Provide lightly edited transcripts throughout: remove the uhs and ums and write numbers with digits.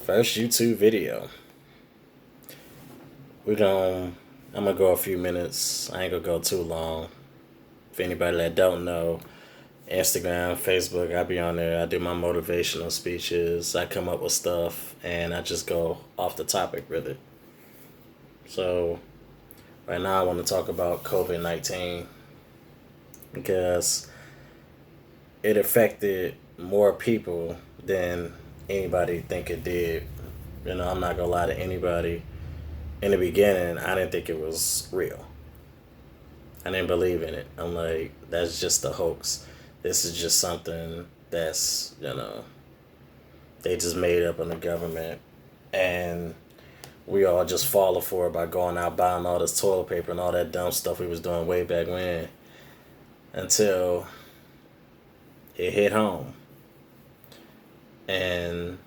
First YouTube video. I'm gonna go a few minutes. I ain't gonna go too long. For anybody that don't know, Instagram, Facebook, I be on there. I do my motivational speeches. I come up with stuff and I just go off the topic with it. So right now I want to talk about COVID-19 because it affected more people than anybody think it did. I'm not gonna lie to anybody. In the beginning, I didn't think it was real. I didn't believe in it. I'm like, that's just a hoax. This is just something that's, they just made up in the government. And we all just falling for it by going out buying all this toilet paper and all that dumb stuff we was doing way back when. Until it hit home. And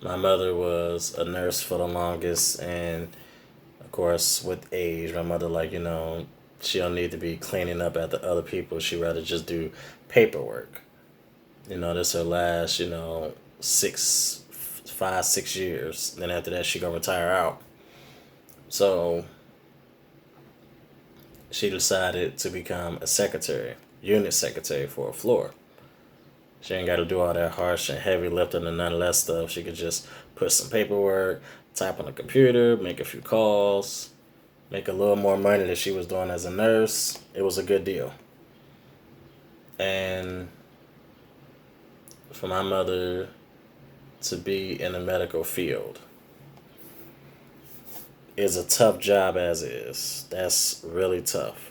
my mother was a nurse for the longest, and of course, with age, my mother, she don't need to be cleaning up after other people. She'd rather just do paperwork. This her last, 5, 6 years. Then after that, she gonna retire out. So she decided to become a secretary, unit secretary for a floor. She ain't got to do all that harsh and heavy lifting and none of that stuff. She could just put some paperwork, type on the computer, make a few calls, make a little more money than she was doing as a nurse. It was a good deal. And for my mother to be in the medical field is a tough job as is. That's really tough,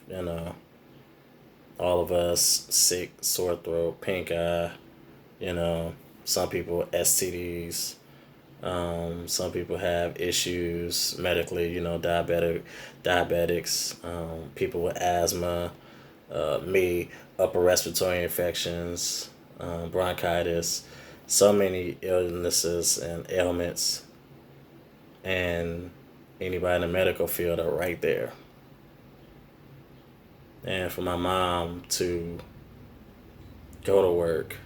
All of us sick, sore throat, pink eye, some people STDs. Some people have issues medically, diabetics, people with asthma, me, upper respiratory infections, bronchitis, so many illnesses and ailments. And anybody in the medical field are right there. And for my mom to go to work,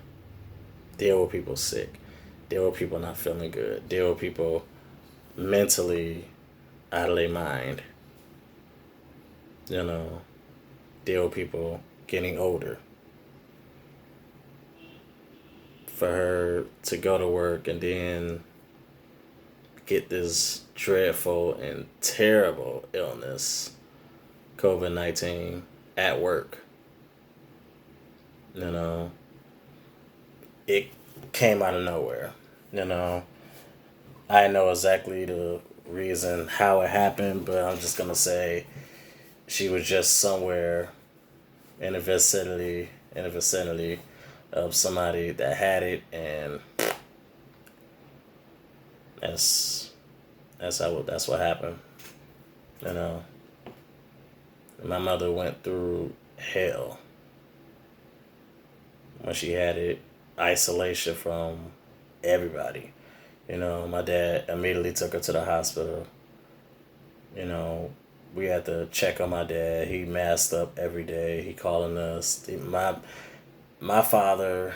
deal with people sick, deal with people not feeling good, deal with people mentally out of their mind, deal with people getting older. For her to go to work and then get this dreadful and terrible illness, COVID-19, at work, it came out of nowhere. I know exactly the reason how it happened, but I'm just gonna say she was just somewhere in the vicinity of somebody that had it, and that's what happened. My mother went through hell when she had it, isolation from everybody. My dad immediately took her to the hospital. We had to check on my dad. He masked up every day. He calling us. My father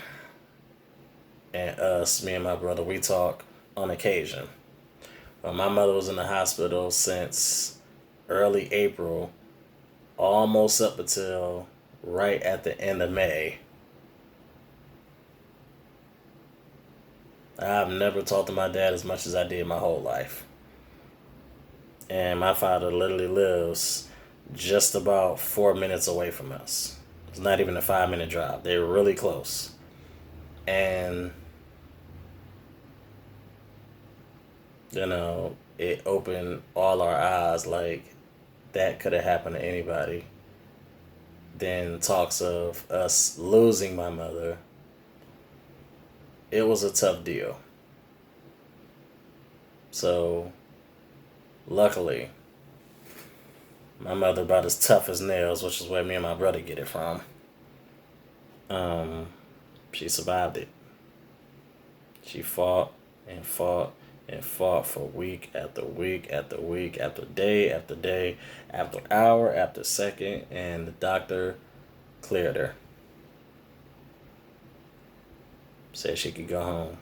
and us, me and my brother, we talk on occasion. My mother was in the hospital since early April, almost up until right at the end of May. I've never talked to my dad as much as I did my whole life. And my father literally lives just about 4 minutes away from us. It's not even a 5-minute drive. They're really close. And, it opened all our eyes, like that could have happened to anybody. Then talks of us losing my mother. It was a tough deal. So, luckily, my mother about as tough as nails, which is where me and my brother get it from. She survived it. She fought and fought and fought for week after week after week after day after day after hour after second, and the doctor cleared her. Said she could go home.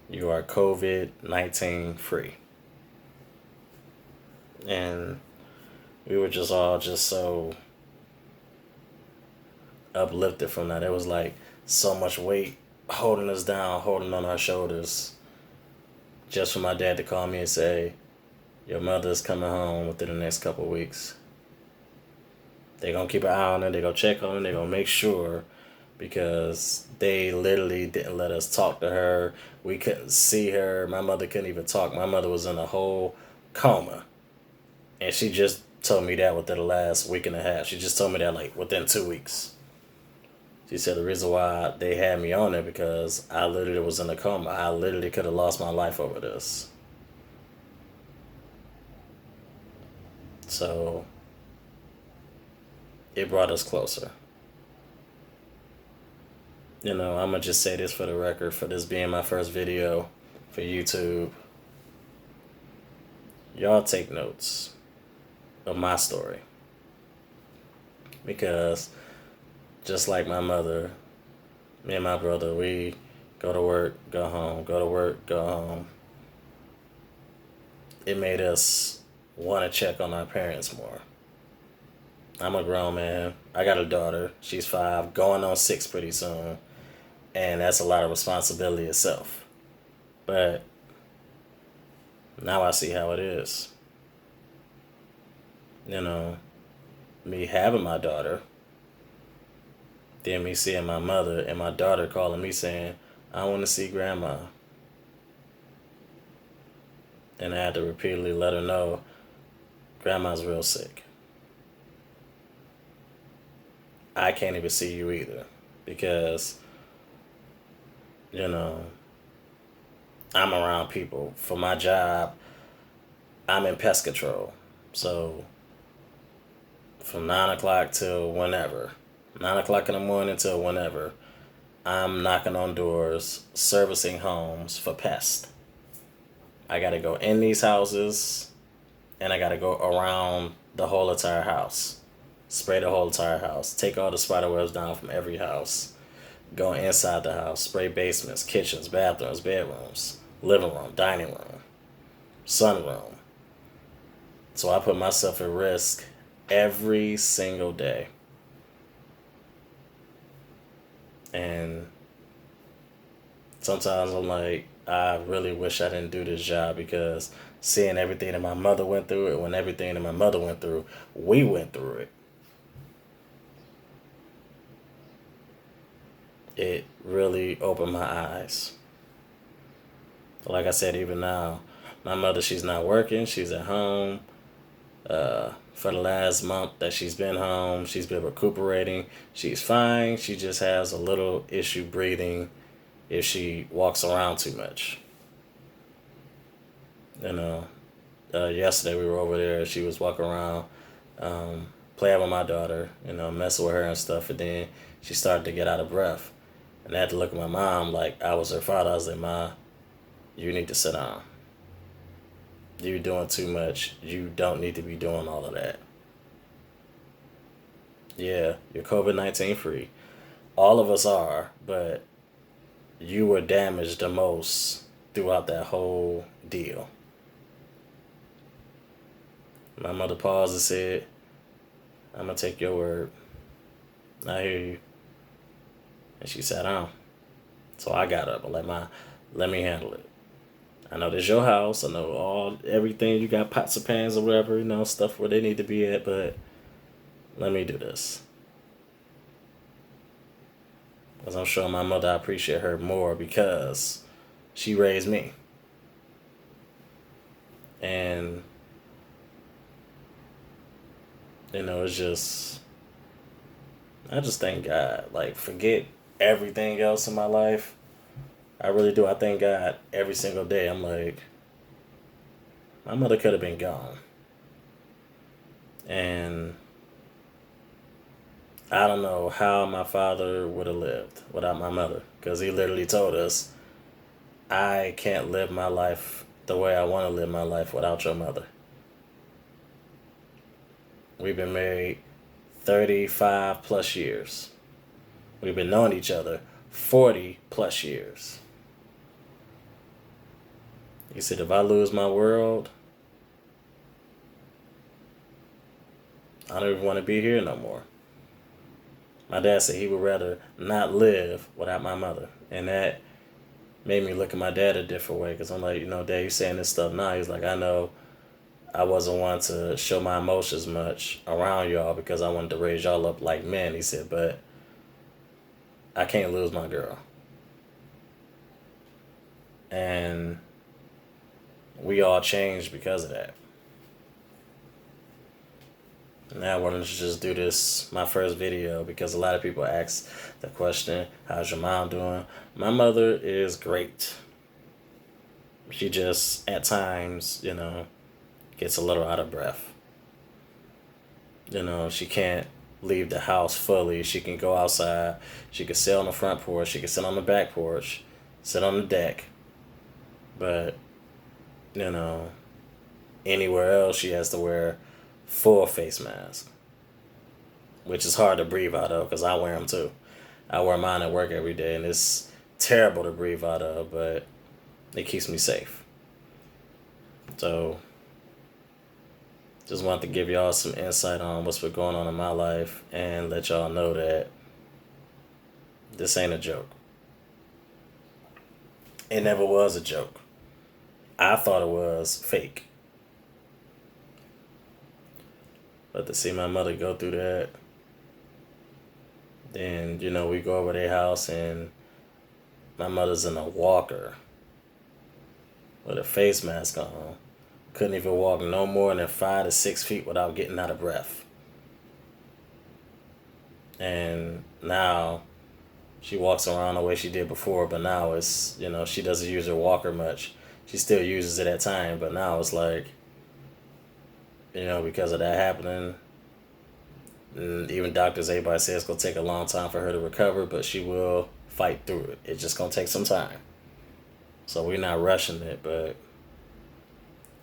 You are COVID-19 free. And we were just all just so uplifted from that. It was like so much weight holding us down, holding on our shoulders. Just for my dad to call me and say, your mother's coming home within the next couple of weeks. They're going to keep an eye on her. They're going to check on her. They're going to make sure, because they literally didn't let us talk to her. We couldn't see her. My mother couldn't even talk. My mother was in a whole coma. And she just told me that within the last week and a half. She just told me that like within 2 weeks. She said the reason why they had me on there because I literally was in a coma. I literally could have lost my life over this. So it brought us closer. I'm going to just say this for the record, for this being my first video for YouTube. Y'all take notes of my story. Because just like my mother, me and my brother, we go to work, go home, go to work, go home. It made us want to check on our parents more. I'm a grown man. I got a daughter. She's 5, going on 6 pretty soon. And that's a lot of responsibility itself. But now I see how it is. Me having my daughter, then me seeing my mother and my daughter calling me saying, I want to see grandma. And I had to repeatedly let her know, grandma's real sick. I can't even see you either because, I'm around people. For my job, I'm in pest control. So from 9 o'clock till whenever, 9 o'clock in the morning till whenever, I'm knocking on doors, servicing homes for pests. I got to go in these houses and I got to go around the whole entire house. Spray the whole entire house. Take all the spider webs down from every house. Go inside the house. Spray basements, kitchens, bathrooms, bedrooms, living room, dining room, sunroom. So I put myself at risk every single day. And sometimes I'm like, I really wish I didn't do this job because seeing everything that my mother went through, and when everything that my mother went through, we went through it. It really opened my eyes. Like I said, even now, my mother, she's not working. She's at home. For the last month that she's been home, she's been recuperating. She's fine. She just has a little issue breathing if she walks around too much. Yesterday we were over there. She was walking around, playing with my daughter, messing with her and stuff. And then she started to get out of breath. And I had to look at my mom like I was her father. I was like, Ma, you need to sit down. You're doing too much. You don't need to be doing all of that. Yeah, you're COVID-19 free. All of us are, but you were damaged the most throughout that whole deal. My mother paused and said, I'm going to take your word. I hear you. And she sat down. So I got up and let me handle it. I know this is your house. I know everything. You got pots and pans or whatever, stuff where they need to be at, but let me do this. Because I'm sure my mother, I appreciate her more because she raised me. And, it's just, I just thank God. Like, forget everything else in my life. I really do. I thank God every single day. I'm like, my mother could have been gone. And I don't know how my father would have lived without my mother. Because he literally told us, I can't live my life the way I want to live my life without your mother. We've been married 35 plus years. We've been knowing each other 40 plus years. He said, if I lose my world, I don't even want to be here no more. My dad said he would rather not live without my mother. And that made me look at my dad a different way. Because I'm like, Dad, you saying this stuff now. He's like, I know I wasn't one to show my emotions much around y'all because I wanted to raise y'all up like men. He said, but I can't lose my girl. And we all changed because of that. Now I wanted to just do this, my first video, because a lot of people ask the question, how's your mom doing? My mother is great. She just, at times, gets a little out of breath. She can't leave the house fully. She can go outside. She can sit on the front porch. She can sit on the back porch, sit on the deck. But, anywhere else, she has to wear full face mask, which is hard to breathe out of because I wear them too. I wear mine at work every day, and it's terrible to breathe out of, but it keeps me safe. So, just wanted to give y'all some insight on what's been going on in my life and let y'all know that this ain't a joke. It never was a joke. I thought it was fake. But to see my mother go through that, then, we go over their house and my mother's in a walker with a face mask on. Couldn't even walk no more than 5 to 6 feet without getting out of breath. And now she walks around the way she did before, but now it's, she doesn't use her walker much. She still uses it at times, but now it's like, because of that happening, and even doctors, everybody says it's going to take a long time for her to recover, but she will fight through it. It's just going to take some time. So we're not rushing it, but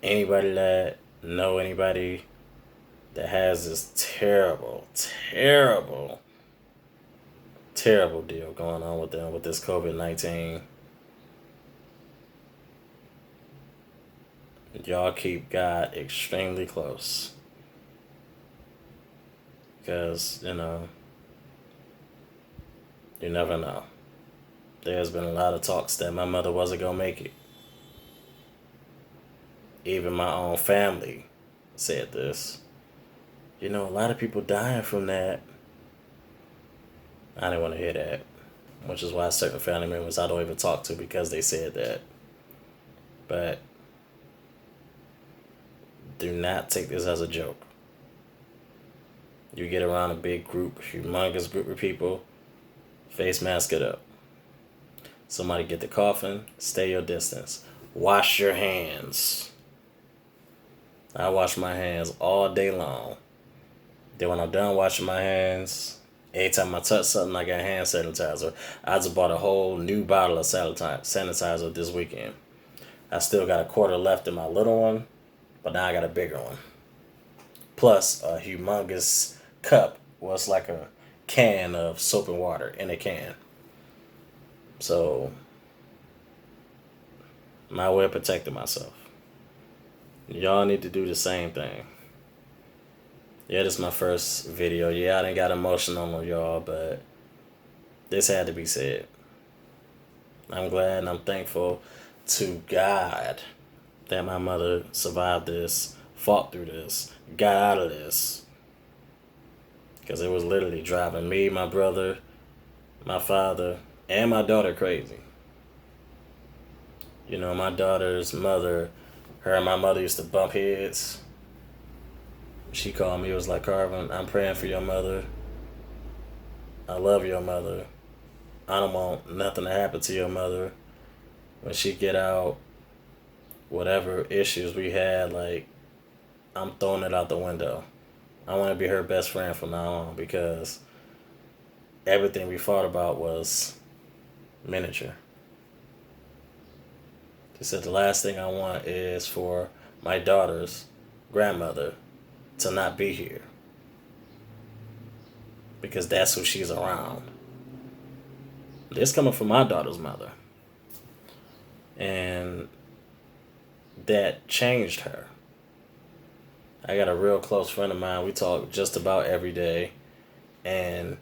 anybody that know anybody that has this terrible, terrible, terrible deal going on with them with this COVID-19, y'all keep God extremely close. Because, you never know. There's been a lot of talks that my mother wasn't going to make it. Even my own family said this. A lot of people dying from that. I didn't want to hear that. Which is why certain family members I don't even talk to because they said that. But do not take this as a joke. You get around a big group, humongous group of people, face mask it up. Somebody get the coffin, stay your distance. Wash your hands. I wash my hands all day long. Then when I'm done washing my hands, anytime I touch something, I got hand sanitizer. I just bought a whole new bottle of sanitizer this weekend. I still got a quarter left in my little one, but now I got a bigger one. Plus a humongous cup. Well, it's like a can of soap and water in a can. So, my way of protecting myself. Y'all need to do the same thing. Yeah, this is my first video. Yeah, I done got emotional on y'all, but this had to be said. I'm glad and I'm thankful to God that my mother survived this, fought through this, got out of this. Because it was literally driving me, my brother, my father, and my daughter crazy. My daughter's mother, her and my mother used to bump heads. She called me, was like, Carvin, I'm praying for your mother. I love your mother. I don't want nothing to happen to your mother. When she get out, whatever issues we had, like, I'm throwing it out the window. I want to be her best friend from now on because everything we fought about was miniature. She said the last thing I want is for my daughter's grandmother to not be here because that's who she's around. This coming from my daughter's mother. And that changed her. I got a real close friend of mine. We talk just about every day, and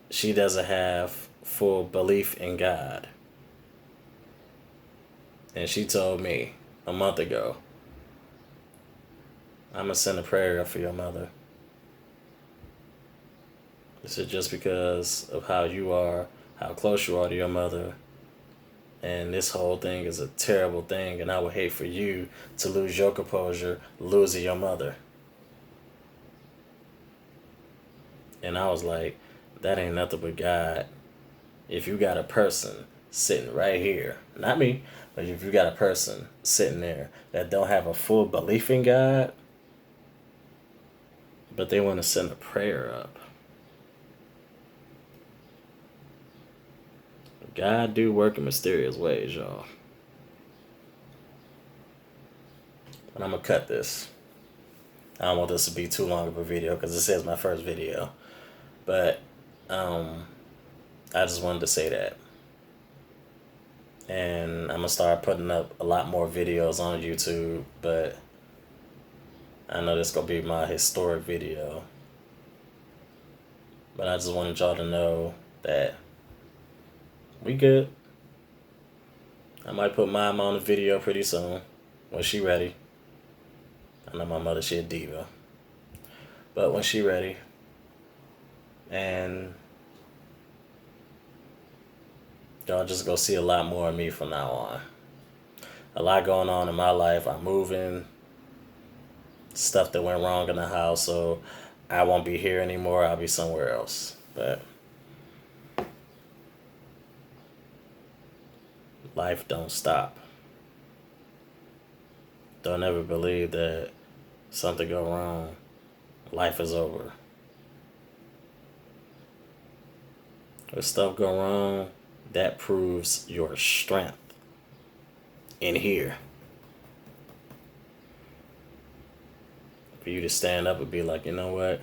she doesn't have full belief in God. And she told me a month ago, I'm going to send a prayer up for your mother. This is just because of how you are, how close you are to your mother. And this whole thing is a terrible thing. And I would hate for you to lose your composure, losing your mother. And I was like, that ain't nothing but God. If you got a person sitting right here, not me, but if you got a person sitting there that don't have a full belief in God, but they want to send a prayer up. God do work in mysterious ways, y'all. And I'm going to cut this. I don't want this to be too long of a video because this is my first video. But I just wanted to say that. And I'm going to start putting up a lot more videos on YouTube. But I know this is going to be my historic video. But I just wanted y'all to know that we good. I might put mom on the video pretty soon when she ready. I know my mother, she a diva. But when she ready. And y'all just go see a lot more of me from now on. A lot going on in my life. I'm moving. Stuff that went wrong in the house. So I won't be here anymore. I'll be somewhere else. But life don't stop. Don't ever believe that something go wrong. Life is over. If stuff go wrong, that proves your strength in here. For you to stand up and be like, you know what?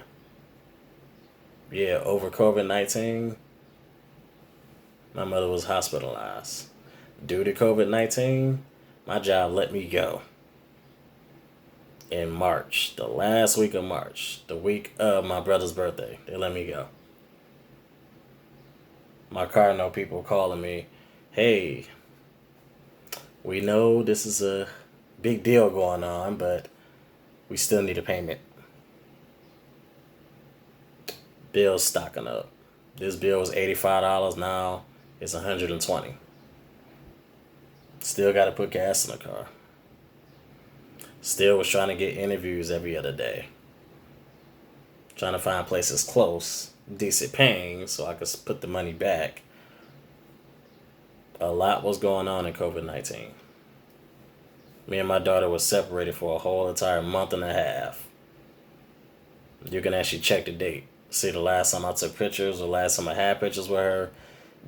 Yeah, over COVID-19, my mother was hospitalized. Due to COVID-19, my job let me go. In March, the last week of March, the week of my brother's birthday, they let me go. My Cardinal people calling me, hey, we know this is a big deal going on, but we still need a payment. Bill's stocking up. This bill was $85, now it's $120. Still got to put gas in the car. Still was trying to get interviews every other day. Trying to find places close, decent paying, so I could put the money back. A lot was going on in COVID-19. Me and my daughter were separated for a whole entire month and a half. You can actually check the date. See the last time I took pictures, or last time I had pictures with her.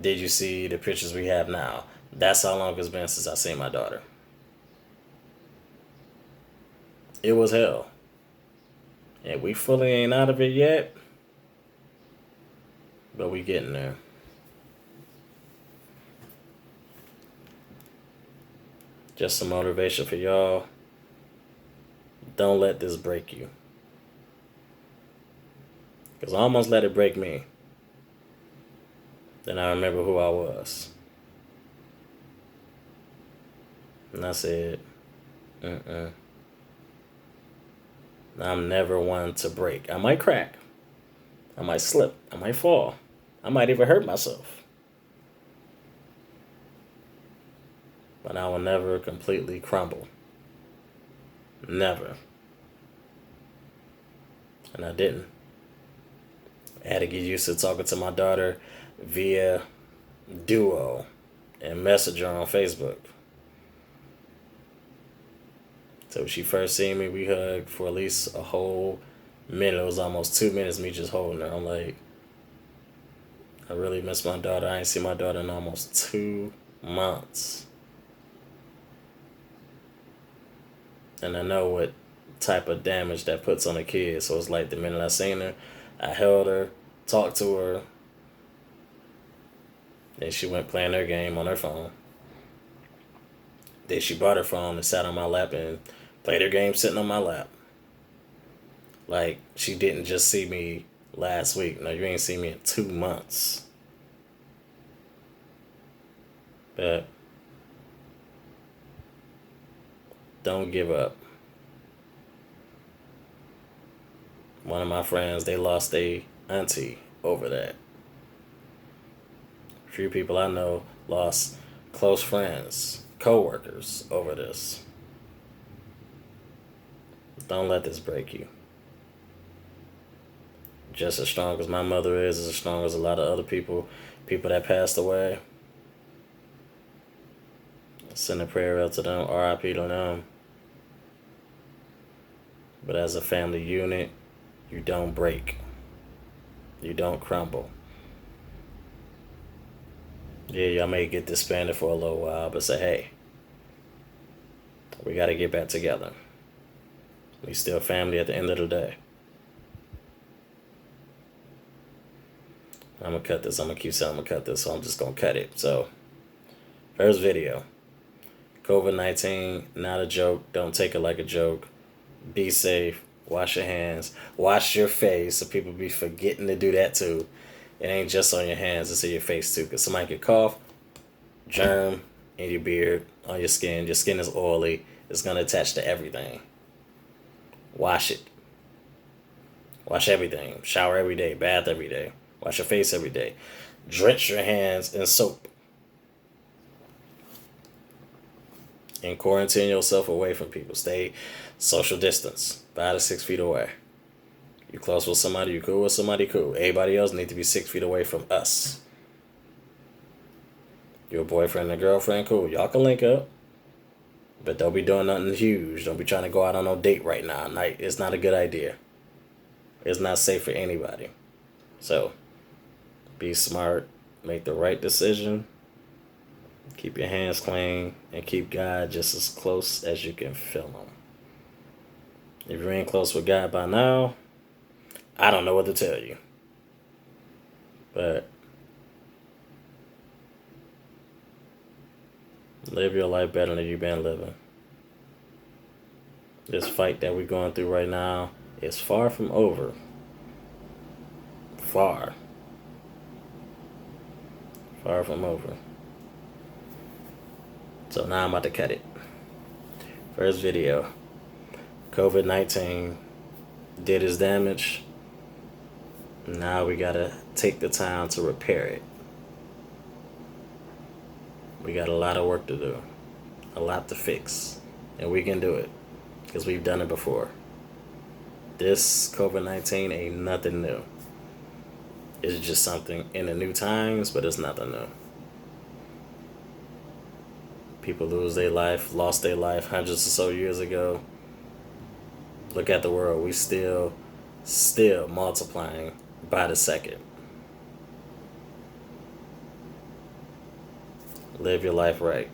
Did you see the pictures we have now? That's how long it's been since I seen my daughter. It was hell. And we fully ain't out of it yet. But we getting there. Just some motivation for y'all. Don't let this break you. Because I almost let it break me. Then I remember who I was. And I said, I'm never one to break. I might crack. I might slip. I might fall. I might even hurt myself. But I will never completely crumble. Never. And I didn't. I had to get used to talking to my daughter via Duo and Messenger on Facebook. So when she first seen me, we hugged for at least a whole minute. It was almost 2 minutes me just holding her. I'm like, I really miss my daughter. I ain't seen my daughter in almost 2 months. And I know what type of damage that puts on a kid. So it's like the minute I seen her, I held her, talked to her. Then she went playing her game on her phone. Then she brought her phone and sat on my lap and played her game sitting on my lap. Like, she didn't just see me last week. No, you ain't seen me in 2 months. But don't give up. One of my friends, they lost a auntie over that. A few people I know lost close friends, co-workers over this. Don't let this break you. Just as strong as my mother is as strong as a lot of other people that passed away. Send a prayer out to them, RIP to them. But as a family unit, you don't break. You don't crumble. Yeah, y'all may get disbanded for a little while, but say, hey, we got to get back together. We still family at the end of the day. I'm going to cut this. I'm going to keep saying I'm going to cut this, so I'm just going to cut it. So, first video. COVID-19, not a joke. Don't take it like a joke. Be safe. Wash your hands. Wash your face. So people be forgetting to do that too. It ain't just on your hands. It's in your face too. Because somebody could cough, germ in your beard, on your skin. Your skin is oily. It's going to attach to everything. Wash it. Wash everything. Shower every day. Bath every day. Wash your face every day. Drench your hands in soap. And quarantine yourself away from people. Stay social distance. 5 to 6 feet away. You close with somebody, you cool with somebody, cool. Everybody else need to be 6 feet away from us. Your boyfriend and girlfriend, cool. Y'all can link up. But don't be doing nothing huge. Don't be trying to go out on no date right now. It's not a good idea. It's not safe for anybody. So, be smart. Make the right decision. Keep your hands clean. And keep God just as close as you can feel him. If you ain't close with God by now, I don't know what to tell you. But live your life better than you've been living. This fight that we're going through right now is far from over. Far from over. So now I'm about to cut it. First video. COVID-19 did its damage. Now we gotta take the time to repair it. We got a lot of work to do. A lot to fix. And we can do it. Because we've done it before. This COVID-19 ain't nothing new. It's just something in the new times, but it's nothing new. People lose their life, lost their life hundreds or so years ago. Look at the world. We still multiplying by the second. Live your life right.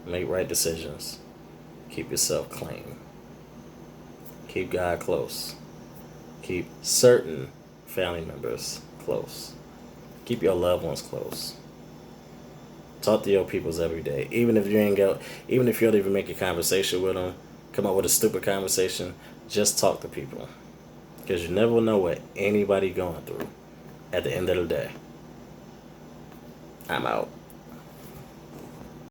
Make right decisions. Keep yourself clean. Keep God close. Keep certain family members close. Keep your loved ones close. Talk to your peoples every day. Even if you don't even make a conversation with them, come up with a stupid conversation, just talk to people. Because you never know what anybody going through at the end of the day. I'm out.